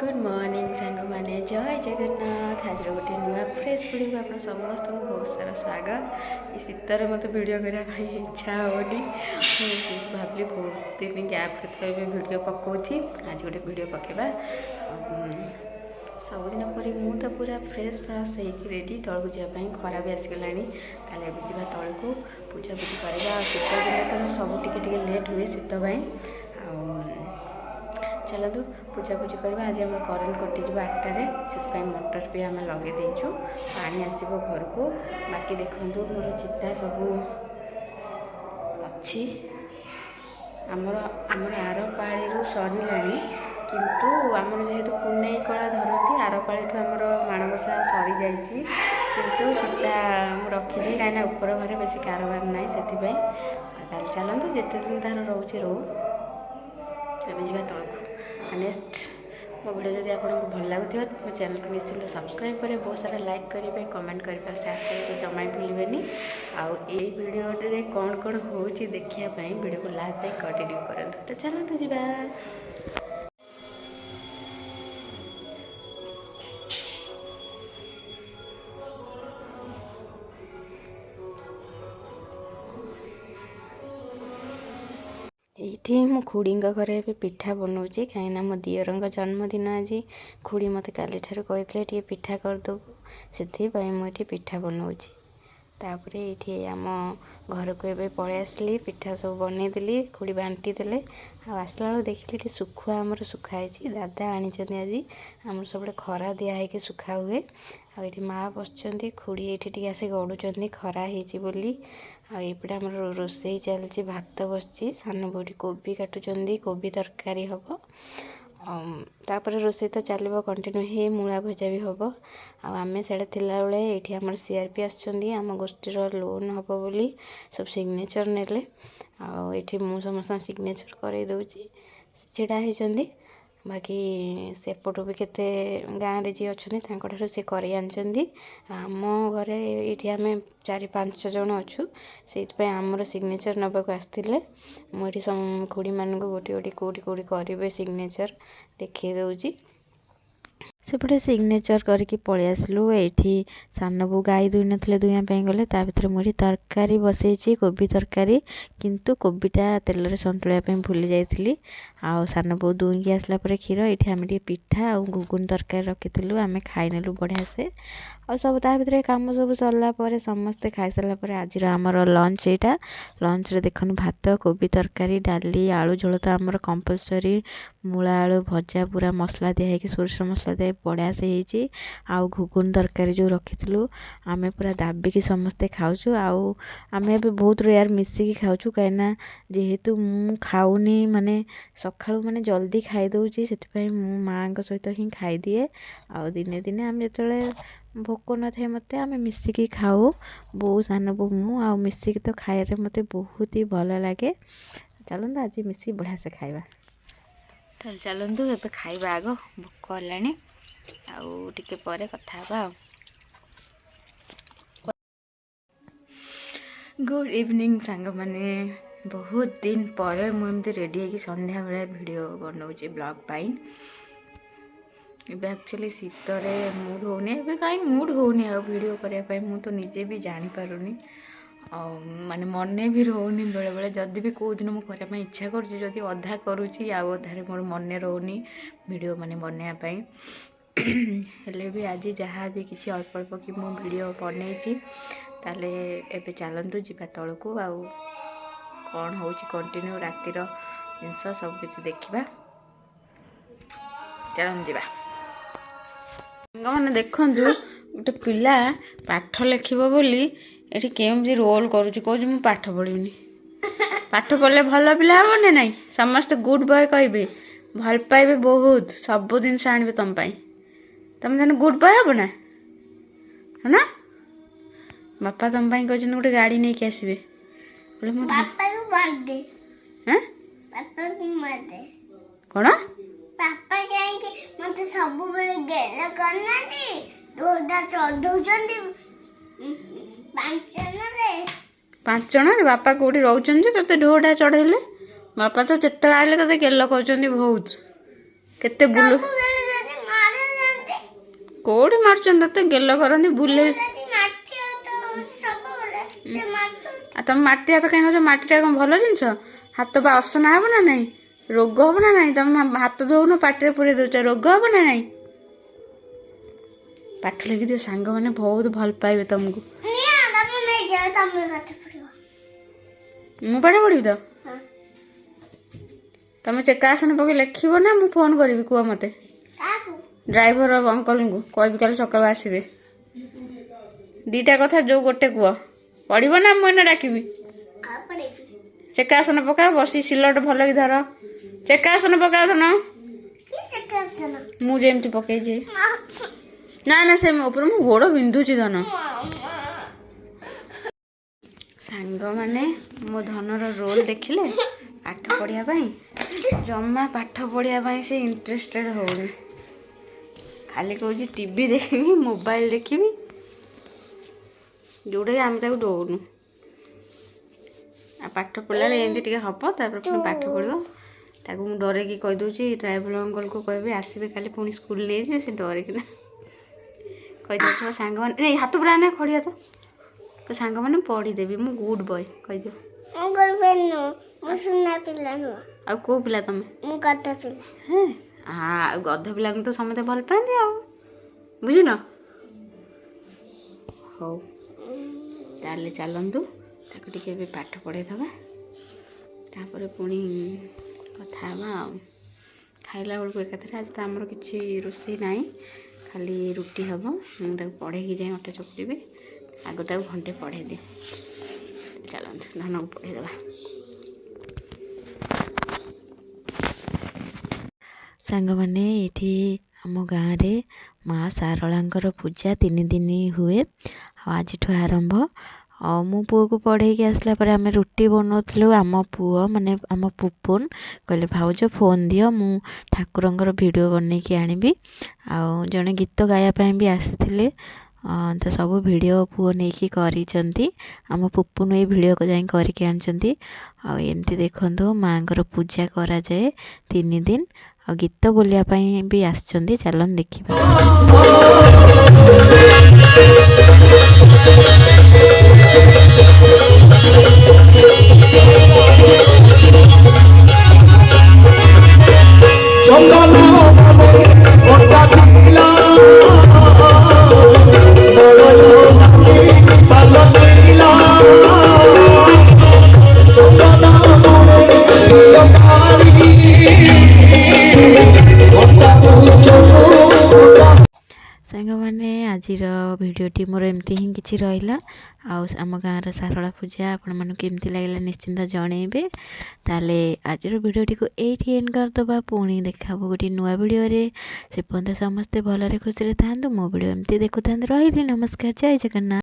Good morning सांग मैंने जय जगन्नाथ। आज गोटे नुआ फ्रेश भिडियो को आप समस्त को बहुत सारा स्वागत। ये शीतर मत भिड करने इच्छा होनी भाविली बहुत दिन गैप रे भिड पकाऊँगी। आज गोटे भिड पकेबा सबुदिन पर मु तो पूरा फ्रेश फ्रेश रेडी तौक जावाई खरा भी आसगला ताले जा तौक पूजा पूजी करवा। शीत दिन तो सब टे लेट हुए शीत चलतु पूजा पूजी करवा। आज आम करेन्ट कटिज 8टारे से मोटर भी आम लगे देचु पानी आसो घर को। बाकी देखूँ मोर चिता सब अच्छी आमर आर पाड़ी सरिला किंतु आमर जेहेतु पुनई कला धरती आर पाड़ी आमर माणबसा सरी जाइए किंतु चिता रखी कहीं ऊपर घरे बेसी कारबार ना से चलतु जिते दिन तार रोचे रो जा तौक। नेक्स्ट मो वीडियो जब आपको भल लगुव मो चैनल को निश्चिंत सब्सक्राइब करें, बहुत सारा लाइक करेंगे, कमेंट करेंगे, शेयर करेंगे जमा भूलें। आउ ये वीडियो कौन कौन हो देखापी वीडियो को लास्ट जाए कंटिन्यू करूँ। तो चलते जा ये मो खुड़ी घरे ए पिठा बनाऊँगी कहीं मो दियर जन्मदिन आज खुड़ी मत काली ठार कही पिठा करदेबू से मुझे पिठा बनाऊँगी। तापर ये आम घर को एवं पलि आसली पिठा सब बनईदेली खुड़ी बांटी देले। आसला बेलू देखिए सुखुआ आमर सुखाई दादा आनी आज आम सब खरा दिखाई सुखा हुए। आठी माँ बस खुड़ी ये आस गड़ुं खरा होली। आईपटे आम रोसे चलती भात बस सान बोटी कोबी काटुंट कोबी तरकारी हम तापर रोसे तो चलो कंटिन्यू हे मूला भजा भी हम। आम से ये आम सीआरपी आम गोष्ठी लोन हम बोली सब सिग्नेचर नेले आठी मु समस्त सिग्नेचर कर दूची छिड़ा होती। बाकी सेपटू भी केते गाँव में जी अच्छा सी कर आम घरे ये आम 4-5 जन अच्छु से आमर सिग्नेचर नबाक आसते मुझे खुड़ी मान गोटे गोटे कौटी कौटी करेंगे सिग्नेचर देखी दूची सेपटे सिग्नेचर करके पलि आसलु। ये सान बो गाई दुई नथिले दुईया गले भर मुझे तरकारी बसई कोबी तरकारी किंतु कोबीटा तेल रे संतुलिया भूली जाइली। आउ सान बो दुईकी आसला क्षीर ये आम पिठा और घुगुन तरकारी रखी आम खाईनेलु बढ़िया से और सब भर कम सब सरला समस्ते खाई सारापर आज आमर लंच यहाँ लंच रे देखन भात कोबी तरकारी डाली आलू झोल तो आमर कंपलसरी मूला आलू भजा पूरा मसला दिखाई सोरिष मसला दिखाई बढ़िया से आउ घुगुन तरकारी जो रखी आम पूरा दाबिकी समस्ते खाऊँ। आम ए बहुत रेयर मिसिकी खाऊँ कहीं जेहेतु मु खाऊनी माने सकाळू माने जल्दी खाई दूची से मो माँ सहित ही खाईदिए। आउ दिने दिने आम जो भोक न थाए मत आम मिसिकी खाऊ बो सान बो मु आ मिसिकी तो खाए मत बहुत ही भल लगे। चलते आज मिसिकी बढ़िया से खाइबा। चलतु ए खाइबा आग भोक है आउ टिके परे कथा। गुड इवनिंग सांग माने बहुत दिन पर मुझे रेडी है संध्या बेले वीडियो बनाऊँगी ब्लॉग पाई। एक्चुअली शीतर मूड होनी ए कहीं मूड होनी आ वीडियो करने मु तो निजे भी जानीपारूनी माने मन भी रोनी बेले बेले जदि भी कौ दिन मुझे इच्छा करुँची अधा करुँची आधारे मोर मन रोनी वीडियो माने बनवाई हेले भी आज जहाँ भी किसी अल्प अल्प कि मु वीडियो बनई ताले एबे चलतु जीवा तौक आउ कौन हो कंटिन्यू रातिर जिनस सब किसी देखा। चलन जीवा मैंने देखु गोटे पिला पाठ लिख बोली ये केमी रोल करुँच कौन पाठ पढ़ी पाठ पढ़ले भल पिला हम ना नहीं समस्त गुड बॉय कहे भल पाइबे बहुत सब जिन आने तुम तुम जाने गुड बॉय हम ना है ना। बापा तुम कहते गोटे गाड़ी नहीं कि आसबे कौन पापा कहीं मत सब बेले गेला करना दोदा चढ़ौचंदी 5 जन रे बापा कोठी रहउछन जे तते ढोडा चढ़ेले बापा तो जेते आइले तते गेल करछन बहुत केते बुलु କୋଉଠି ମାରୁଛନ୍ତି ତତେ ଗେଲ କରନ୍ତି ବୁଲେ। ଯଦି ମାଟି ହାତ ହଉଛି ସବୁବେଳେ ସେ ମାରୁଛନ୍ତି। ଆଉ ତମେ ମାଟି ହାତ କାହିଁ ହଉଛ? ମାଟିଟା କ'ଣ ଭଲ ଜିନିଷ? ହାତ ବା ଅସନା ହବ ନା ନାହିଁ? ରୋଗ ହବ ନା ନାହିଁ? ତମେ ହାତ ଧୋଉନ ପାଟିରେ ପୁରେଇ ଦଉଛ, ରୋଗ ହବ ନା ନାହିଁ? ପାଠ ଲେଖିଦିଅ, ସାଙ୍ଗମାନେ ବହୁତ ଭଲ ପାଇବେ ତମକୁ। ନିଅ ତମେ ନେଇଯାଅ, ତମେ ପାଠ ପଢିବ। ମୁଁ ପାଠ ପଢ଼ିବି ତ? ହଁ। ତମେ ଚେକା ଆସନ ପକେଇ ଲେଖିବ ନା ମୁଁ ଫୋନ୍ କରିବି? କୁହ ମୋତେ। କାହାକୁ? ଡ୍ରାଇଭର ଅଙ୍କଲଙ୍କୁ କହିବି କାଲି ସକାଳୁ ଆସିବେ। ଦୁଇଟା କଥା ଯୋଉ ଗୋଟେ କୁହ। ପଢ଼ିବ ନା ମୁଁ ଏଇନା ଡାକିବି? ଆଉ ପଢେଇବି। ଚେକା ଆସନ ପକାଅ, ବସି ସିଲଟ ଭଲକି ଧର। ଚେକା ଆସନ ପକାଅ ଧନ। କି ଚେକା ଆସନ? ମୁଁ ଯେମିତି ପକେଇଛି। ନା ନା ସେ ମୋ ଉପରେ, ମୋ ଗୋଡ଼ ବିନ୍ଧୁଛି ଧନ। ସାଙ୍ଗମାନେ ମୋ ଧନର ରୋଲ୍ ଦେଖିଲେ ପାଠ ପଢ଼ିବା ପାଇଁ, ଜମା ପାଠ ପଢ଼ିବା ପାଇଁ ସେ ଇଣ୍ଟରେଷ୍ଟେଡ୍ ହେଉନି। ଖାଲି କହୁଛି ଟିଭି ଦେଖିବି, ମୋବାଇଲ ଦେଖିବି, ଯେଉଁଟାକି ଆମେ ତାକୁ ଦଉନୁ। ଆଉ ପାଠ ପଢ଼ିଲା ବେଳେ ଏମିତି ଟିକେ ହେବ, ତାପରେ ପୁଣି ପାଠ ପଢ଼ିବ। ତାକୁ ମୁଁ ଡରେଇକି କହିଦେଉଛି ଡ୍ରାଇଭର ଅଙ୍କଲକୁ କହିବି ଆସିବେ କାଲି ପୁଣି ସ୍କୁଲ ନେଇଯିବେ। ସେ ଡରିକିନା କହିଦେଉଥିବ ସାଙ୍ଗମାନେ, ଏଇ ହାତ ପୁରା ନା ଖଡ଼ିଆ ତ ସାଙ୍ଗମାନେ ପଢ଼ିଦେବି, ମୁଁ ଗୁଡ୍ ବୟ କହିଦିଅ। ମୁଁ କରିପାରିନି, ମୁଁ ସୁନା ପିଲା ନୁହଁ। ଆଉ କେଉଁ ପିଲା ତମେ? ମୁଁ ଗଧ ପିଲା। ହେଁ, ଆଉ ଗଧ ପିଲାଙ୍କୁ ତ ସମସ୍ତେ ଭଲ ପାଆନ୍ତି ଆଉ, ବୁଝିଲ? ହଉ ତାହେଲେ ଚାଲନ୍ତୁ, ତାକୁ ଟିକେ ଏବେ ପାଠ ପଢ଼େଇଦେବା, ତାପରେ ପୁଣି କଥା ହେବା ଆଉ। ଖାଇଲା ବେଳକୁ ଏକାଥରେ। ଆଜି ତ ଆମର କିଛି ରୋଷେଇ ନାହିଁ, ଖାଲି ରୁଟି ହେବ। ମୁଁ ତାକୁ ପଢ଼େଇକି ଯାଇ ଅଟା ଚକଟିବି। ଆଗ ତାକୁ ଘଣ୍ଟେ ପଢ଼େଇ ଦିଏ। ଚାଲନ୍ତୁ ଧନକୁ ପଢ଼େଇଦେବା। ସାଙ୍ଗମାନେ ଏଇଠି ଆମ ଗାଁରେ ମା ଶାରଳାଙ୍କର ପୂଜା 3 ଦିନ ହୁଏ। ଆଉ ଆଜିଠୁ ଆରମ୍ଭ। ଆଉ ମୁଁ ପୁଅକୁ ପଢ଼େଇକି ଆସିଲା ପରେ ଆମେ ରୁଟି ବନାଉଥିଲୁ। ଆମ ପୁଅ ମାନେ ଆମ ପୁପୁନ କହିଲେ ଭାଉଜ ଫୋନ୍ ଦିଅ, ମୁଁ ଠାକୁରଙ୍କର ଭିଡ଼ିଓ ବନେଇକି ଆଣିବି। ଆଉ ଜଣେ ଗୀତ ଗାଇବା ପାଇଁ ବି ଆସିଥିଲେ, ତ ସବୁ ଭିଡ଼ିଓ ପୁଅ ନେଇକି କରିଛନ୍ତି। ଆମ ପୁପୁନ ଏଇ ଭିଡ଼ିଓ ଯାଇ କରିକି ଆଣିଛନ୍ତି। ଆଉ ଏମିତି ଦେଖନ୍ତୁ ମାଆଙ୍କର ପୂଜା କରାଯାଏ 3 ଦିନ। ଆଉ ଗୀତ ବୋଲିବା ପାଇଁ ବି ଆସିଛନ୍ତି, ଚାଲନ୍ତୁ ଦେଖିବା। ସାଙ୍ଗମାନେ ଆଜିର ଭିଡ଼ିଓଟି ମୋର ଏମିତି ହିଁ କିଛି ରହିଲା। ଆଉ ଆମ ଗାଁର ଶାରଳା ପୂଜା ଆପଣମାନଙ୍କୁ କେମିତି ଲାଗିଲା ନିଶ୍ଚିନ୍ତ ଜଣେଇବେ। ତାହେଲେ ଆଜିର ଭିଡ଼ିଓଟିକୁ ଏଇଠି ଏଣ୍ଡ କରିଦେବା। ପୁଣି ଦେଖାହବ ଗୋଟେ ନୂଆ ଭିଡ଼ିଓରେ। ସେ ପର୍ଯ୍ୟନ୍ତ ସମସ୍ତେ ଭଲରେ ଖୁସିରେ ଥାଆନ୍ତୁ। ମୋ ଭିଡ଼ିଓ ଏମିତି ଦେଖୁଥାନ୍ତୁ। ରହିଲି, ନମସ୍କାର, ଜୟ ଜଗନ୍ନାଥ।